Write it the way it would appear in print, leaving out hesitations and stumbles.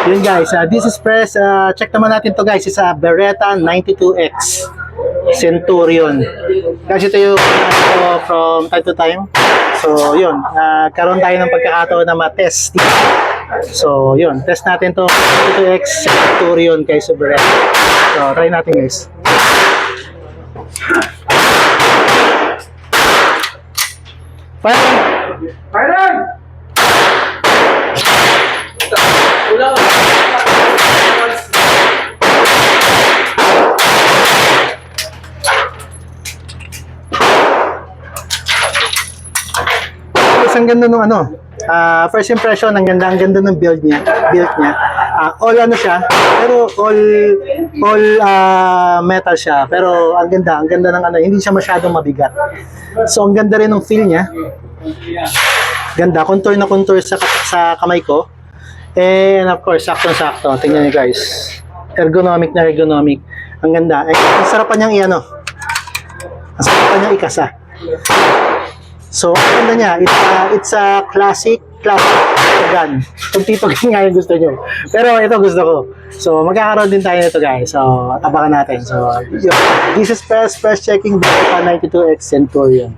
Yun guys, this is press. Check naman natin to guys. Is a Beretta 92X Centurion. Kasi ito yung from time to time. So yun, karoon tayo ng pagkakataon na ma-test. So yun, test natin to 92X Centurion kay Beretta. So try natin guys. Fire! Ang ganda nung first impression, ang ganda ng build niya. All ano siya, pero all metal siya, pero ang ganda ng hindi siya masyadong mabigat. So ang ganda rin ng feel niya. Ganda, contour na contour sa kamay ko. And of course, sakto-sakto. Tingnan niyo guys. Ergonomic. Ang ganda. Ang sarapan niyang iano. Ang sarapan niyang ikasa. So, ang ganda niya, it's a classic gun. Kung tipo nga yung gusto nyo. Pero ito gusto ko. So, magkakaroon din tayo nito guys. So, abangan natin. So, this is press checking Beretta 92X Centurion.